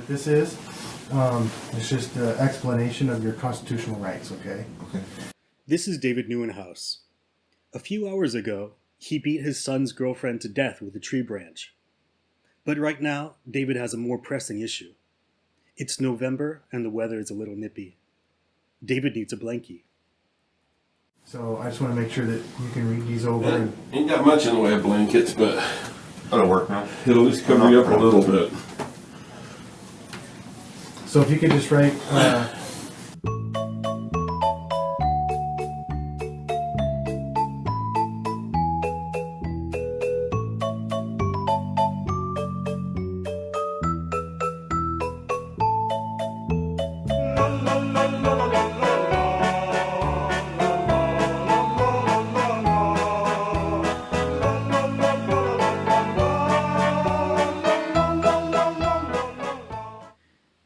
what this is. It's just an explanation of your constitutional rights, okay? Okay. This is David Nieuwenhuis. A few hours ago, he beat his son's girlfriend to death with a tree branch. But right now, David has a more pressing issue. It's November and the weather is a little nippy. David needs a blankie. So I just want to make sure that you can read these over. And Ain't got much in the way of blankets, but That'll work now. it'll at least cover you up a little bit. so if you could just write,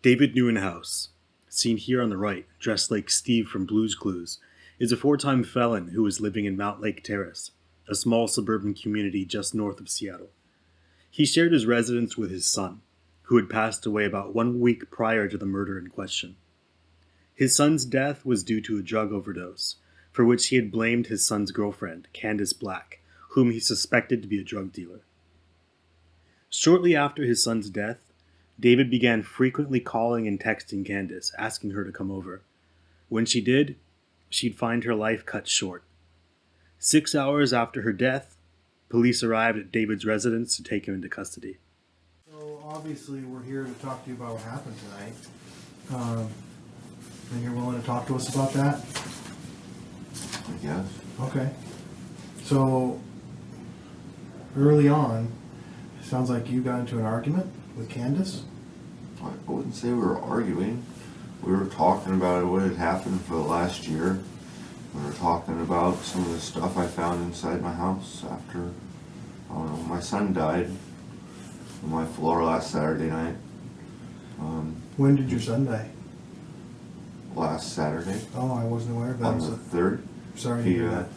David Nieuwenhuis, seen here on the right, dressed like Steve from Blue's Clues, is a 4-time felon who is living in Mountlake Terrace, a small suburban community just north of Seattle. He shared his residence with his son, who had passed away about 1 week prior to the murder in question. His son's death was due to a drug overdose, for which he had blamed his son's girlfriend, Candice Black, whom he suspected to be a drug dealer. Shortly after his son's death, David began frequently calling and texting Candice, asking her to come over. When she did, she'd find her life cut short. 6 hours after her death, police arrived at David's residence to take him into custody. so obviously we're here to talk to you about what happened tonight. And you're willing to talk to us about that? I guess. Okay. So early on, it sounds like you got into an argument with Candice? I wouldn't say we were arguing. We were talking about what had happened for the last year. We were talking about some of the stuff I found inside my house after, I don't know, my son died on my floor last Saturday night. When did your son die? Last Saturday, Oh, I wasn't aware of on that. the So, 3rd. sorry to hear that.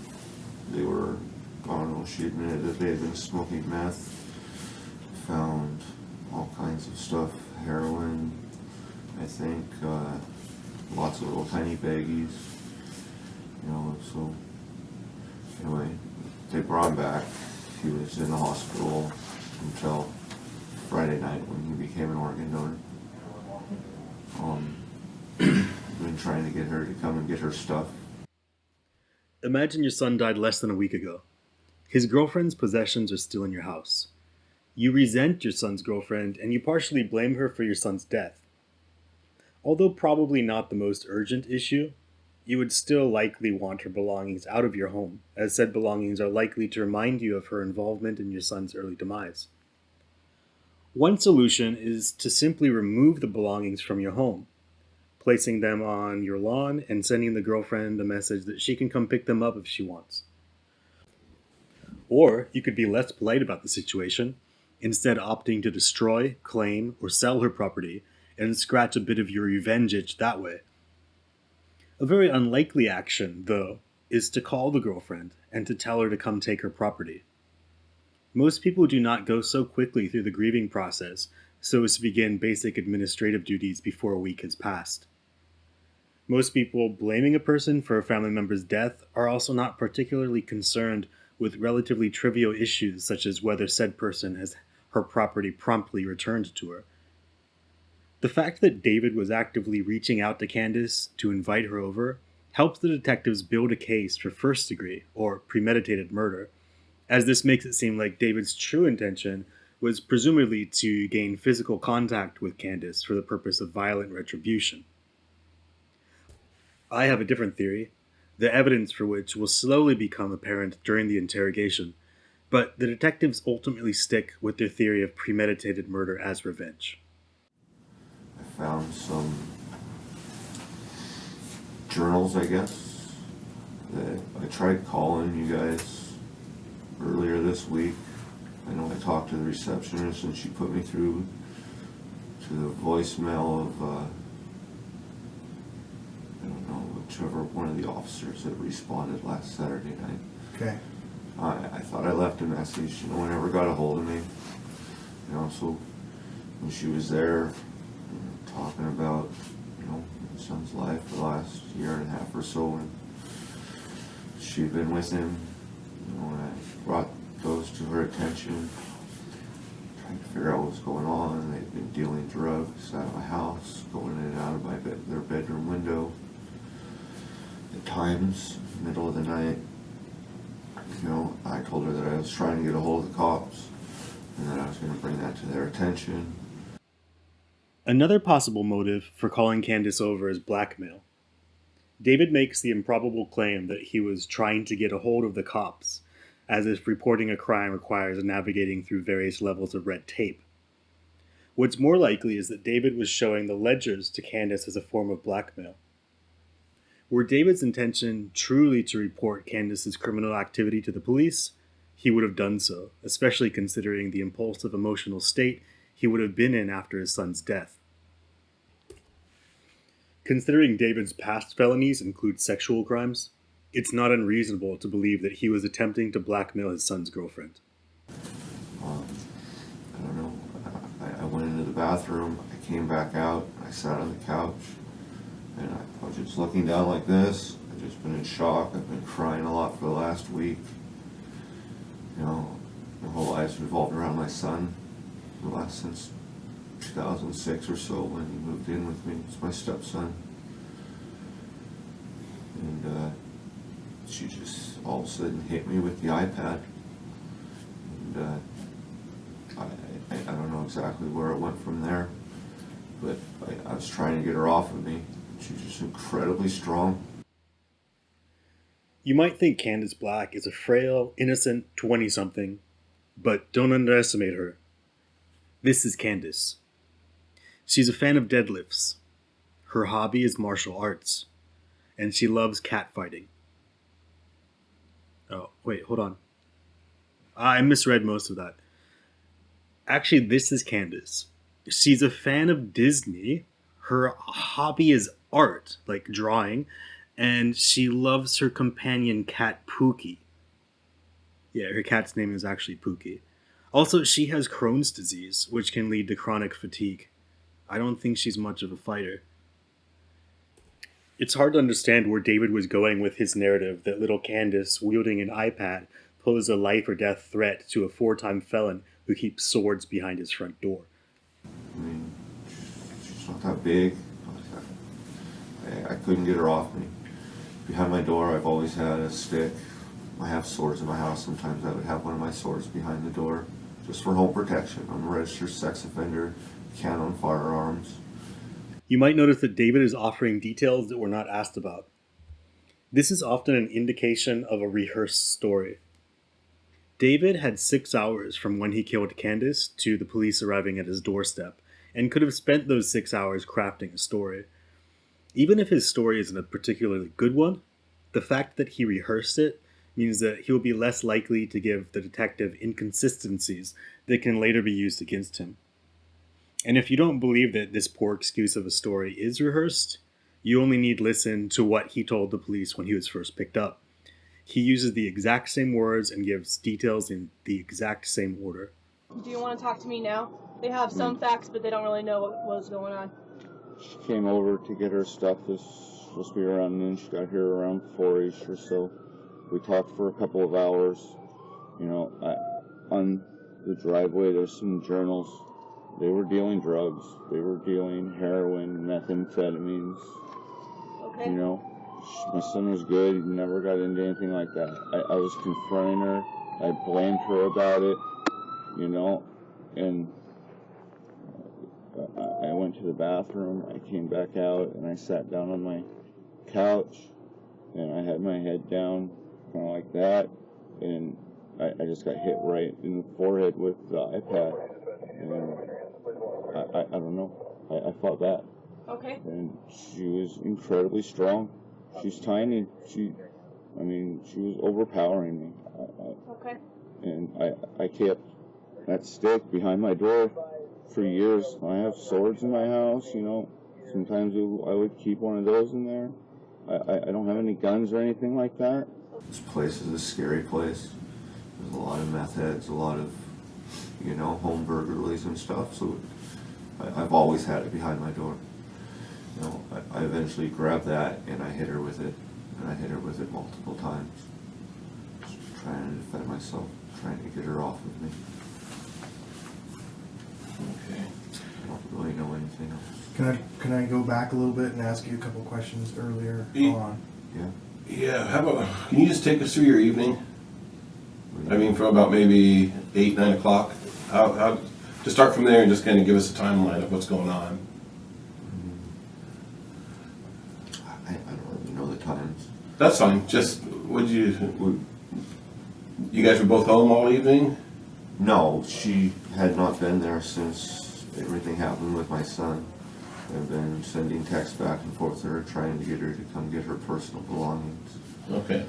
They were, I don't know, she admitted that they had been smoking meth. Found all kinds of stuff, heroin, I think, lots of little tiny baggies, so anyway, they brought him back. He was in the hospital until Friday night when he became an organ donor. Been trying to get her to come and get her stuff. Imagine your son died less than a week ago. His girlfriend's possessions are still in your house. You resent your son's girlfriend, and you partially blame her for your son's death. Although probably not the most urgent issue, you would still likely want her belongings out of your home, as said belongings are likely to remind you of her involvement in your son's early demise. One solution is to simply remove the belongings from your home, placing them on your lawn and sending the girlfriend a message that she can come pick them up if she wants. Or you could be less polite about the situation, instead opting to destroy, claim, or sell her property and scratch a bit of your revenge itch that way. A very unlikely action, though, is to call the girlfriend and to tell her to come take her property. Most people do not go so quickly through the grieving process so as to begin basic administrative duties before a week has passed. Most people blaming a person for a family member's death are also not particularly concerned with relatively trivial issues such as whether said person has her property promptly returned to her. The fact that David was actively reaching out to Candice to invite her over helps the detectives build a case for first-degree or premeditated murder, as this makes it seem like David's true intention was presumably to gain physical contact with Candice for the purpose of violent retribution. I have a different theory, the evidence for which will slowly become apparent during the interrogation, but the detectives ultimately stick with their theory of premeditated murder as revenge. I found some journals, I guess, that I tried calling you guys earlier this week. I know I talked to the receptionist and she put me through to the voicemail of, I don't know, whichever one of the officers that responded last Saturday night. Okay. I thought I left a message, no one ever got a hold of me. So when she was there, talking about, my son's life for the last year and a half or so, and she'd been with him, and I brought those to her attention, trying to figure out what was going on. They'd been dealing drugs out of my house, going in and out of their bedroom window. At times, middle of the night, I told her that I was trying to get a hold of the cops and that I was going to bring that to their attention. Another possible motive for calling Candice over is blackmail. David makes the improbable claim that he was trying to get a hold of the cops, as if reporting a crime requires navigating through various levels of red tape. What's more likely is that David was showing the ledgers to Candice as a form of blackmail. Were David's intention truly to report Candice's criminal activity to the police, he would have done so, especially considering the impulsive emotional state he would have been in after his son's death. Considering David's past felonies include sexual crimes, it's not unreasonable to believe that he was attempting to blackmail his son's girlfriend. I don't know. I went into the bathroom, I came back out, I sat on the couch, and I was just looking down like this. I've just been in shock. I've been crying a lot for the last week. My whole life's revolved around my son. Since 2006 or so, when he moved in with me. It's my stepson. And she just all of a sudden hit me with the iPad. And I don't know exactly where it went from there, but I was trying to get her off of me. She's just incredibly strong. You might think Candice Black is a frail, innocent 20-something, but don't underestimate her. This is Candice. She's a fan of deadlifts. Her hobby is martial arts, and she loves catfighting. Oh, wait, hold on. I misread most of that. Actually, this is Candice. She's a fan of Disney. Her hobby is art, like drawing, and she loves her companion cat, Pookie. Yeah, her cat's name is actually Pookie. Also, she has Crohn's disease, which can lead to chronic fatigue. I don't think she's much of a fighter. It's hard to understand where David was going with his narrative that little Candice, wielding an iPad, posed a life or death threat to a 4-time felon who keeps swords behind his front door. I mean, she's not that big. I couldn't get her off me. Behind my door, I've always had a stick. I have swords in my house. Sometimes I would have one of my swords behind the door, just for home protection. I'm a registered sex offender, can't own firearms. You might notice that David is offering details that were not asked about. This is often an indication of a rehearsed story. David had 6 hours from when he killed Candice to the police arriving at his doorstep, and could have spent those 6 hours crafting a story. Even if his story isn't a particularly good one, the fact that he rehearsed it means that he will be less likely to give the detective inconsistencies that can later be used against him. And if you don't believe that this poor excuse of a story is rehearsed, you only need listen to what he told the police when he was first picked up. He uses the exact same words and gives details in the exact same order. Do you want to talk to me now? They have some facts, but they don't really know what was going on. She came over to get her stuff. This was supposed to be around noon. She got here around 4-ish or so. We talked for a couple of hours. On the driveway, there's some journals. They were dealing drugs. They were dealing heroin, methamphetamines. Okay. My son was good. He never got into anything like that. I was confronting her. I blamed her about it, and I went to the bathroom. I came back out, and I sat down on my couch, and I had my head down, kind of like that, and I just got hit right in the forehead with the iPad, and I don't know. I fought back. Okay. And she was incredibly strong. She's tiny. She was overpowering me. Okay. And I kept that stick behind my door for years. I have swords in my house, Sometimes I would keep one of those in there. I don't have any guns or anything like that. This place is a scary place. There's a lot of meth heads, a lot of, home burglaries and stuff. So I've always had it behind my door. You know, I eventually grabbed that and I hit her with it, and I hit her with it multiple times. Just trying to defend myself, trying to get her off of me. Okay. I don't really know anything else. Can I go back a little bit and ask you a couple questions earlier Yeah. on? Yeah. Yeah, how about, can you just take us through your evening? I mean, from about maybe 8, 9 o'clock? How, to start from there and just kind of give us a timeline of what's going on. I don't really know the times. That's fine, just, you guys were both home all evening? No, she had not been there since everything happened with my son. I've been sending texts back and forth to her, trying to get her to come get her personal belongings. Okay.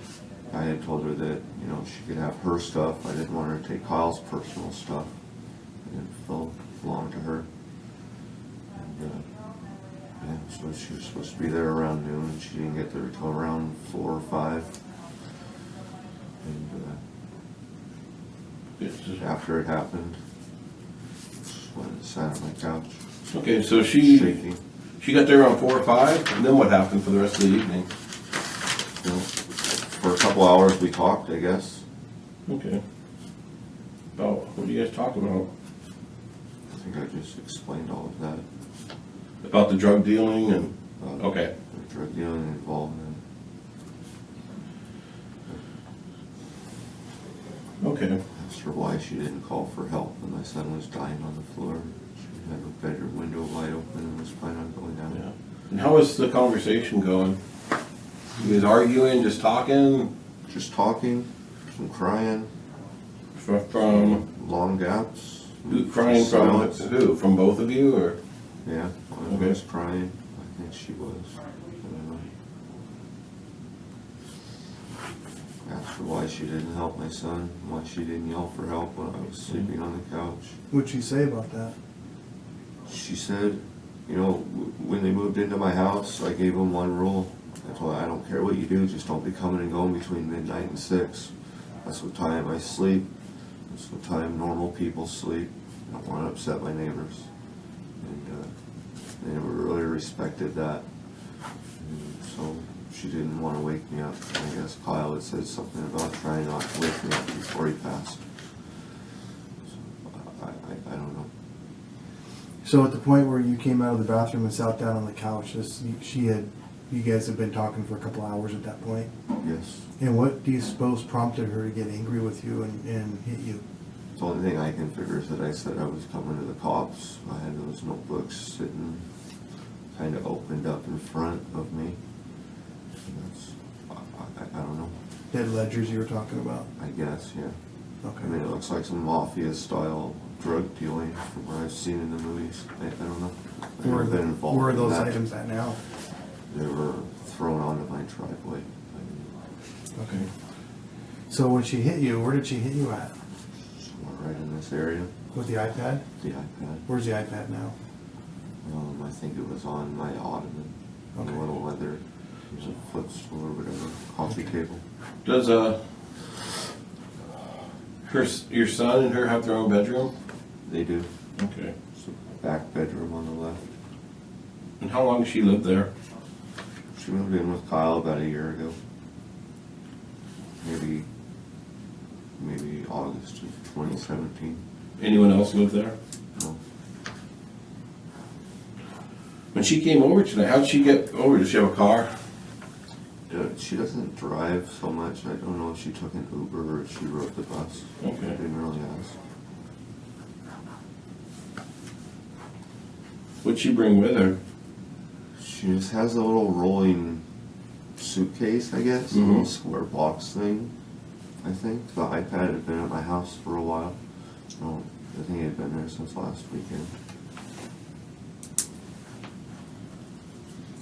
I had told her that, you know, she could have her stuff. I didn't want her to take Kyle's personal stuff. It didn't belong to her. And, yeah, so she was supposed to be there around noon. She didn't get there until around 4 or 5. And after it happened, just went and sat on my couch, Okay, so she shaking. got there around 4 or 5, and then what happened for the rest of the evening? You know, for a couple hours we talked, I guess. Okay. About, what do you guys talk about? I think I just explained all of that. About the drug dealing and, okay. The drug dealing involvement. Okay. Asked her why she didn't call for help when my son was dying on the floor. She had a bedroom window wide open and was planning on going out. Yeah. And how was the conversation going? You guys arguing, just talking? Just talking, some crying, From long gaps. crying just from silence. who? From both of you, or? Yeah, one of Okay. us crying. I think she was. I don't know. Asked her why she didn't help my son, why she didn't yell for help when I was sleeping on the couch. What'd she say about that? She said, you know, when they moved into my house, I gave them one rule. I told her, I don't care what you do, just don't be coming and going between midnight and 6. That's what time I sleep. That's what time normal people sleep. I don't want to upset my neighbors. And they never really respected that. And so she didn't want to wake me up. I guess Kyle had said something about trying not to wake me up before he passed. So I don't know. So at the point where you came out of the bathroom and sat down on the couch, you guys had been talking for a couple hours at that point? Yes. And what do you suppose prompted her to get angry with you and hit you? The only thing I can figure is that I said I was coming to the cops. I had those notebooks sitting kind of opened up in front of me. And that's, I don't know. Dead ledgers you were talking about? I guess, yeah. Okay. I mean, it looks like some mafia style drug dealing from what I've seen in the movies. I don't know. I've never been involved Where are in those that. items at now? They were thrown onto my driveway. Okay. So when she hit you, where did she hit you at? Somewhere right in this area. With the iPad? The iPad. Where's the iPad now? I think it was on my ottoman. Okay. A little leather. It was a footstool or whatever. Coffee table. Does your son and her have their own bedroom? They do. Okay. It's a back bedroom on the left. And how long has she lived there? She moved in with Kyle about a year ago. Maybe August of 2017. Anyone else live there? No. When she came over tonight, how'd she get over? Does she have a car? She doesn't drive so much. I don't know if she took an Uber or if she rode the bus. Okay. I didn't really ask. What'd she bring with her? She just has a little rolling suitcase, I guess. A little square box thing, I think. The iPad had been at my house for a while. Oh, I think it had been there since last weekend.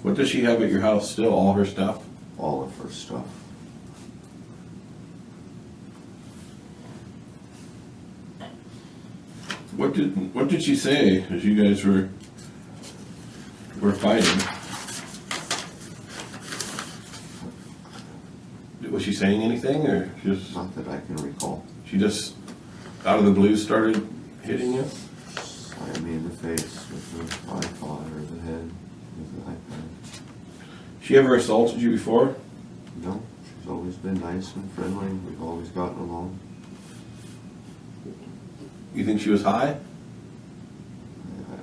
What does she have at your house still? All her stuff? All of her stuff. What did she say as you guys were fighting? Was she saying anything, or just Not that I can recall. she just out of the blue started hitting you? I me in the face with the iPod or the head with the iPad. She ever assaulted you before? No, she's always been nice and friendly. We've always gotten along. You think she was high?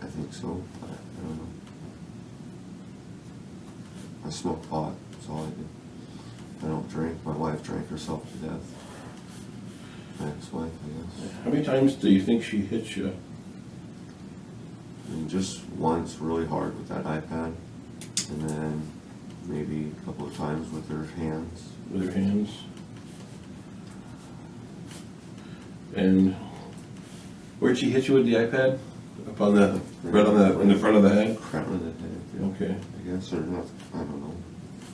I think so. I don't know. I smoke pot. That's all I do. I don't drink. My wife drank herself to death. My ex-wife, I guess. How many times do you think she hit you? I mean, just once really hard with that iPad, and then maybe a couple of times with her hands. With her hands? And where'd she hit you with the iPad? Up on the, right on the, in the front of the head? Crown of the head. Yeah. Okay. I guess, or not, I don't know.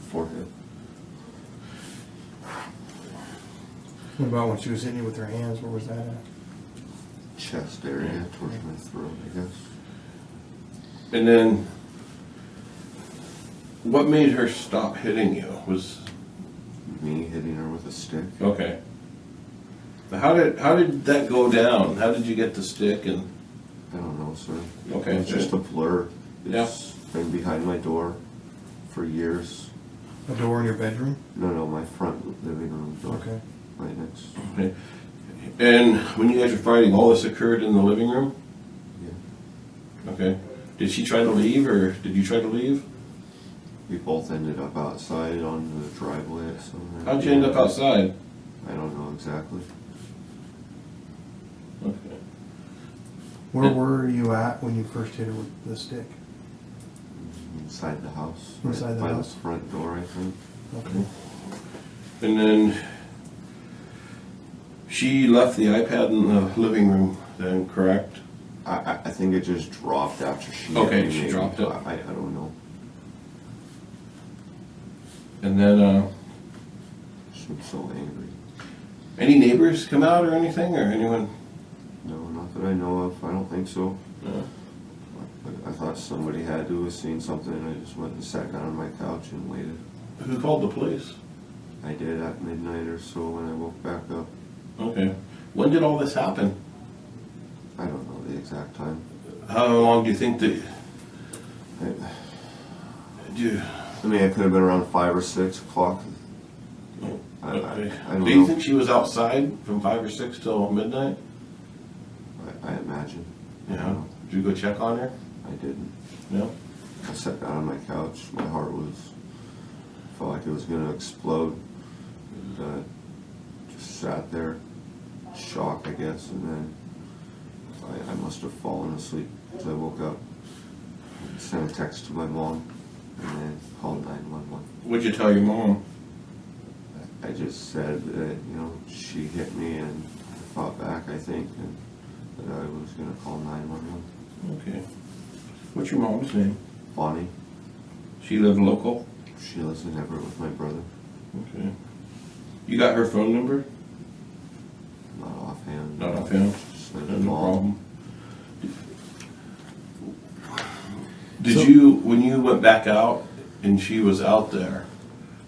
Forehead. What about when she was hitting you with her hands? Where was that at? Chest area towards my throat, I guess. And then, what made her stop hitting you? Was Me hitting her with a stick. okay. How did that go down? How did you get the stick and? I don't know, sir. Okay. It's just a blur. It's been behind my door for years. A door in your bedroom? No, my front living room door. Okay. Right next. Okay. And when you guys were fighting, all this occurred in the living room? Yeah. Okay. Did she try to leave, or did you try to leave? We both ended up outside on the driveway. So How'd you end up outside? I don't know exactly. Okay. Where were you at when you first hit her with the stick? Inside the house. Inside the by house? the front door, I think. Okay. And then she left the iPad in the living room then, correct? I think it just dropped after she Okay, hit me, she maybe. dropped it. I don't know. And then, She was so angry. any neighbors come out or anything, or anyone? No, not that I know of. I don't think so. No. I thought somebody had to have seen something, and I just went and sat down on my couch and waited. Who called the police? I did at midnight or so when I woke back up. Okay. When did all this happen? I don't know the exact time. How long do you think that? I mean, it could have been around 5 or 6 o'clock. I don't Do you know. think she was outside from 5 or 6 till midnight? I imagine. I don't Yeah. know. Did you go check on her? I didn't. No. I sat down on my couch. My heart felt like it was going to explode. And just sat there, shocked, I guess, and then I must have fallen asleep as I woke up. Sent a text to my mom, and then called 911. What'd you tell your mom? I just said that, she hit me and I fought back, I think, and that I was going to call 911. Okay. What's your mom's name? Bonnie, She lived local? she lives in Everett with my brother. Okay. You got her phone number? Not offhand. Not offhand? Just my No mom. problem. Did you, when you went back out and she was out there,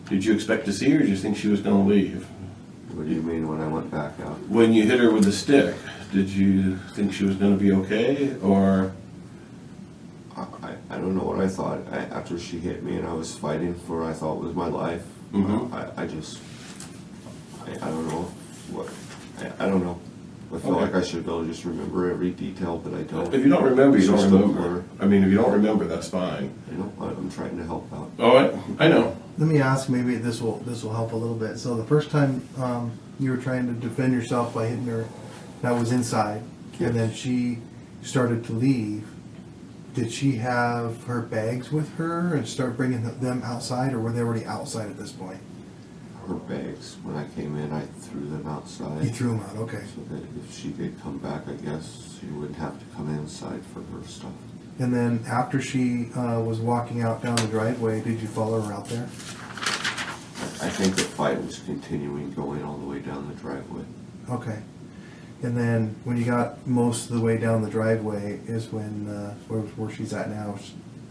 did you expect to see her, or did you think she was going to leave? What do you mean when I went back out? When you hit her with the stick, did you think she was going to be okay, or? I don't know what I thought. After she hit me and I was fighting for I thought was my life, Mhm. I don't know what, I don't know. I feel Okay. like I should be able to just remember every detail, but I don't. If you don't remember, you It's don't just a remember. blur. I mean, if you don't remember, that's fine. I'm trying to help out. Oh, I know. Let me ask, maybe this will help a little bit. So the first time you were trying to defend yourself by hitting her, that was inside, Yes. and then she started to leave. Did she have her bags with her and start bringing them outside, or were they already outside at this point? Her bags, when I came in, I threw them outside. You threw them out, okay. So that if she did come back, I guess she wouldn't have to come inside for her stuff. And then after she was walking out down the driveway, did you follow her out there? I think the fight was continuing, going all the way down the driveway. Okay. And then when you got most of the way down the driveway is when, where she's at now.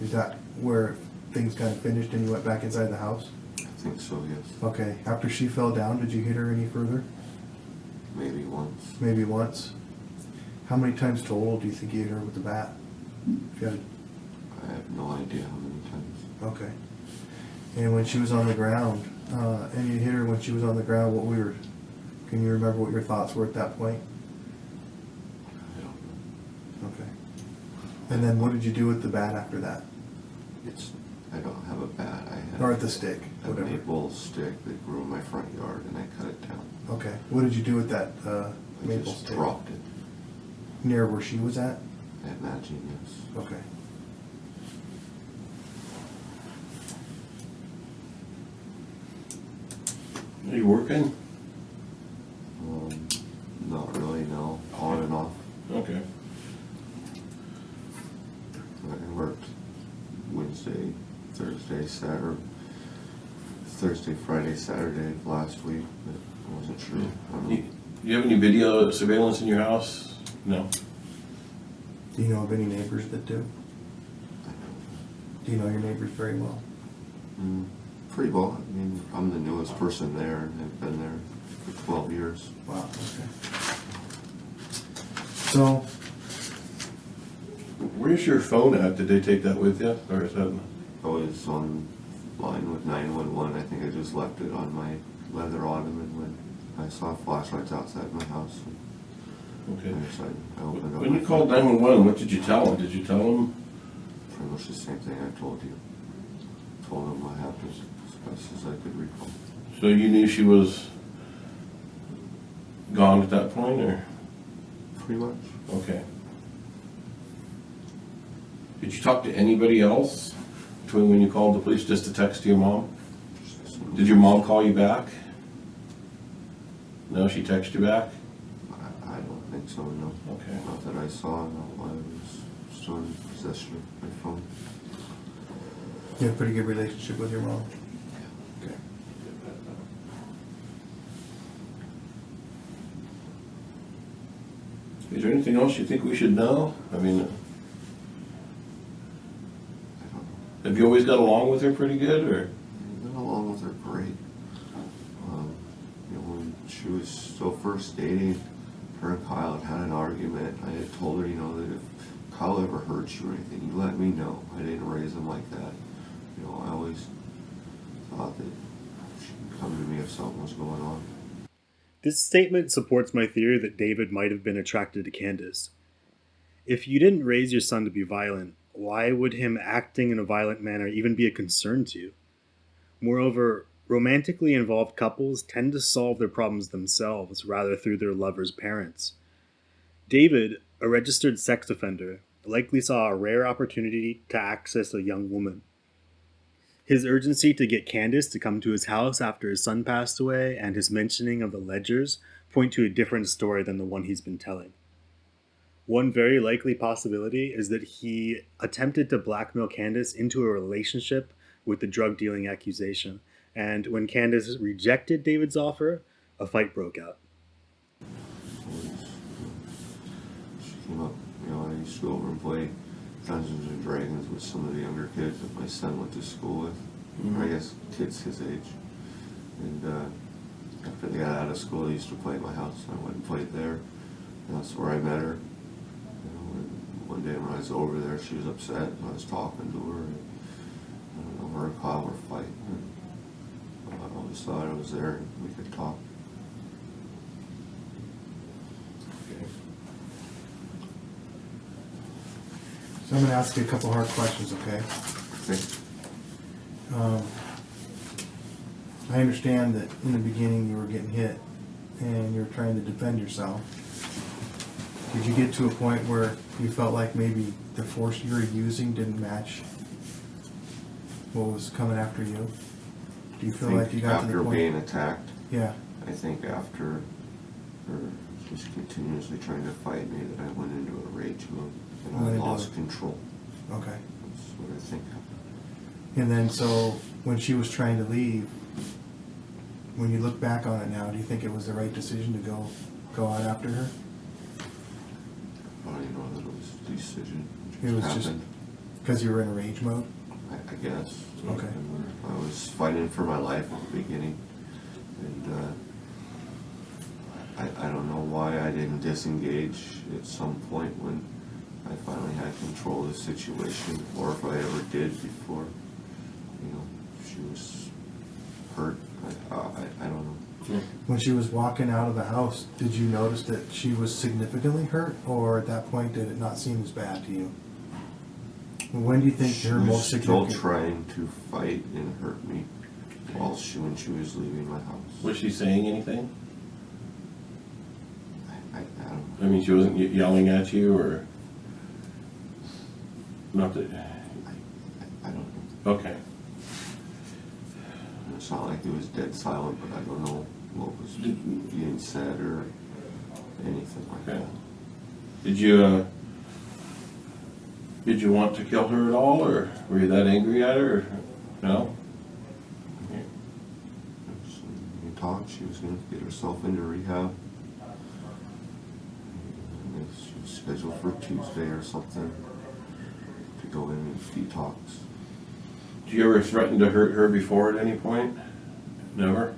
Is that where things kind of finished and you went back inside the house? I think so, yes. Okay. After she fell down, did you hit her any further? Maybe once. Maybe once. How many times total do you think you hit her with the bat? If you had- I have no idea how many times. Okay. And when she was on the ground, and you hit her when she was on the ground, can you remember what your thoughts were at that point? I don't know. Okay. And then what did you do with the bat after that? I don't have a bat. I have Or the stick, a whatever. maple stick that grew in my front yard, and I cut it down. Okay. What did you do with that I maple just stick? dropped it. Near where she was at? I imagine, yes. Okay. Are you working? Not really, no. On and off. Okay. I worked Wednesday, Thursday, Friday, Saturday of last week, but I wasn't sure. I don't know. Do you have any video surveillance in your house? No. Do you know of any neighbors that do? Do you know your neighbors very well? Pretty well. I mean, I'm the newest person there, and I've been there for 12 years. Wow, okay. So, Where's your phone at? Did they take that with you? Or is that? I was on line with 911. I think I just left it on my leather ottoman when I saw flashlights outside my house. Okay. I opened up When my you called 911, what did you tell them? Did you tell them? Pretty much the same thing I told you. Told them what happened as best as I could recall. So you knew she was gone at that point, or? Pretty much. Okay. Did you talk to anybody else between when you called the police, just to text your mom? Did your mom call you back? No, she texted you back? I don't think so, no. Okay. Not that I saw, not while I was still in possession of my phone. you have a pretty good relationship with your mom? Okay. Is there anything else you think we should know? I mean, I don't know. have you always got along with her pretty good, or? I got along with her great. When she was still first dating, her and Kyle had an argument. I had told her, that if Kyle ever hurts you or anything, you let me know. I didn't raise him like that. I always thought that she could come to me if something was going on. This statement supports my theory that David might have been attracted to Candice. If you didn't raise your son to be violent, why would him acting in a violent manner even be a concern to you? Moreover, romantically involved couples tend to solve their problems themselves rather through their lover's parents. David, a registered sex offender, likely saw a rare opportunity to access a young woman. His urgency to get Candice to come to his house after his son passed away and his mentioning of the ledgers point to a different story than the one he's been telling. One very likely possibility is that he attempted to blackmail Candice into a relationship with the drug dealing accusation, and when Candice rejected David's offer, a fight broke out. She came up, I used to go over and play Dungeons and Dragons with some of the younger kids that my son went to school with. I guess kids his age. And after they got out of school, they used to play at my house. I went and played there. And that's where I met her. And one day when I was over there, she was upset. And I was talking to her. And, her and Kyle were fighting. And I always thought I was there and we could talk. So I'm going to ask you a couple hard questions, okay? Okay. I understand that in the beginning you were getting hit and you were trying to defend yourself. Did you get to a point where you felt like maybe the force you were using didn't match what was coming after you? Do you feel like you got to the After point? being attacked, Yeah. I think after her just continuously trying to fight me that I went into a rage mode and Went I into lost it. control. Okay. That's what I think happened. And then so when she was trying to leave, when you look back on it now, do you think it was the right decision to go out after her? I don't even know that it was a decision. It was just happened, because you were in a rage mode? I guess. Okay. I was fighting for my life at the beginning. And I don't know why I didn't disengage at some point when I finally had control of the situation, or if I ever did before, she was hurt. I don't know. When she was walking out of the house, did you notice that she was significantly hurt, or at that point did it not seem as bad to you? When do you think She her was most still significant? trying to fight and hurt me when she was leaving my house. Was she saying anything? I don't know. I mean, she wasn't yelling at you, or not that. I don't know. Okay. It's not like it was dead silent, but I don't know what was being said or anything like Okay. that. Did you want to kill her at all, or were you that angry at her? Or, no. We talked. She was going to get herself into rehab. And she was scheduled for Tuesday or something to go in and detox. Did you ever threaten to hurt her before at any point? Never?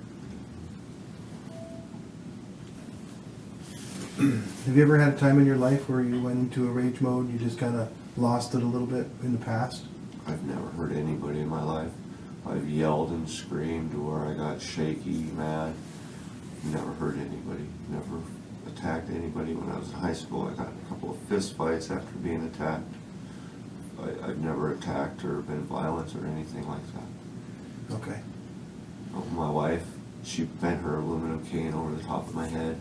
Have you ever had a time in your life where you went into a rage mode, you just kind of lost it a little bit in the past? I've never hurt anybody in my life. I've yelled and screamed to where I got shaky, mad. Never hurt anybody. Never attacked anybody. When I was in high school, I got in a couple of fist fights after being attacked. I've never attacked or been violent or anything like that. Okay. My wife, she bent her aluminum cane over the top of my head.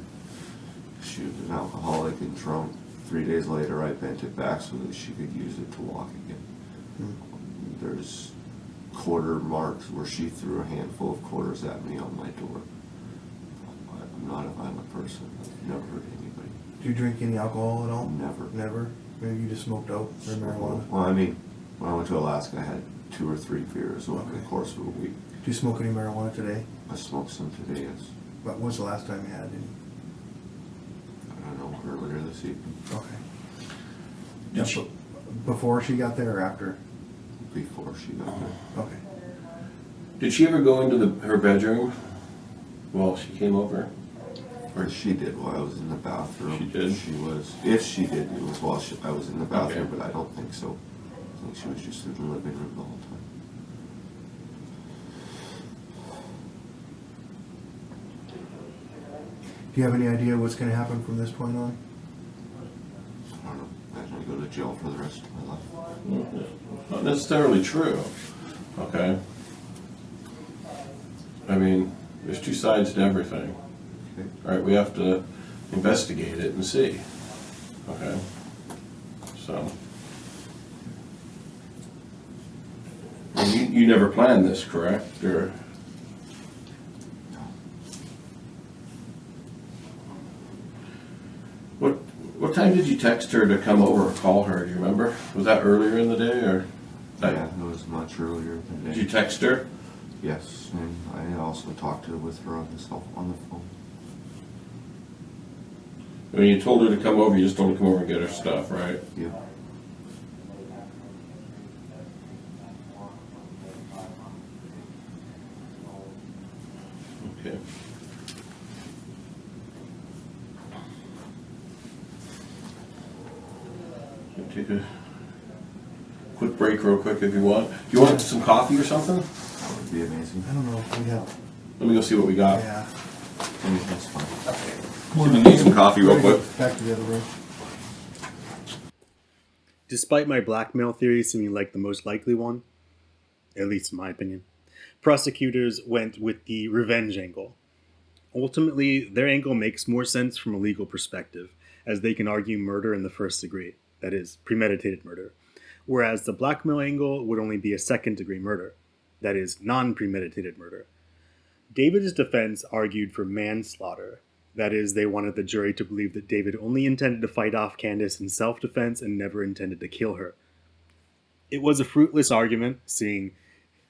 She was an alcoholic and drunk. 3 days later, I bent it back so that she could use it to walk again. There's quarter marks where she threw a handful of quarters at me on my door. I'm not a violent person. I've never hurt anybody. Do you drink any alcohol at all? Never. Never? Maybe you just smoked dope or marijuana? Well, I mean, when I went to Alaska, I had 2 or 3 beers over the course of a week. Do you smoke any marijuana today? I smoked some today, yes. But when's the last time you had any? I don't know, earlier this evening. Okay. Did she, Before she got there or after? Before she got there. Okay. did she ever go into her bedroom while she came over? Or she did while I was in the bathroom. She did? She was, if she did, it was while I was in the bathroom, Okay. but I don't think so. I think she was just in the living room the whole time. Do you have any idea what's going to happen from this point on? I don't know. Imagine I go to jail for the rest of my life. Not necessarily true. Okay. I mean, there's 2 sides to everything. Okay. All right, we have to investigate it and see. Okay. So. And you never planned this, correct? Or what time did you text her to come over or call her? Do you remember? Was that earlier in the day or? Yeah, it was much earlier in the Did day. you text her? Yes, and I also talked with her on the phone. When you told her to come over, you just told her to come over and get her stuff, right? Yeah. Okay. Take a quick break real quick if you want. Do you want some coffee or something? That would be amazing. I don't know if we have. Let me go see what we got. Yeah. Anything's fine. Should we need some coffee real quick? Back to the other room. Despite my blackmail theory seeming like the most likely one, at least in my opinion, prosecutors went with the revenge angle. Ultimately, their angle makes more sense from a legal perspective, as they can argue murder in the first degree, that is, premeditated murder, whereas the blackmail angle would only be a second-degree murder, that is, non-premeditated murder. David's defense argued for manslaughter, that is, they wanted the jury to believe that David only intended to fight off Candice in self-defense and never intended to kill her. It was a fruitless argument, seeing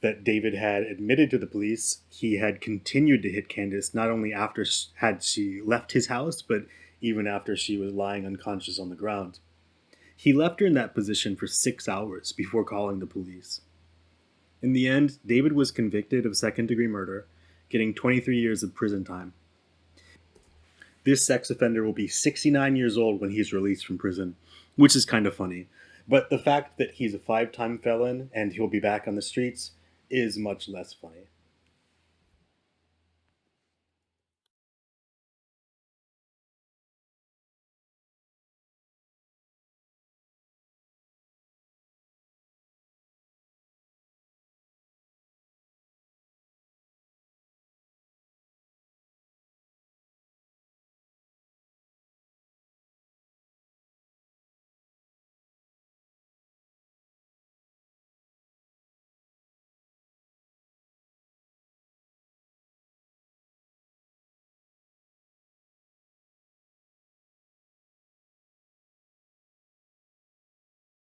that David had admitted to the police he had continued to hit Candice not only after had she left his house, but even after she was lying unconscious on the ground. He left her in that position for 6 hours before calling the police. In the end, David was convicted of second-degree murder, getting 23 years of prison time. This sex offender will be 69 years old when he's released from prison, which is kind of funny. But the fact that he's a 5-time felon and he'll be back on the streets is much less funny.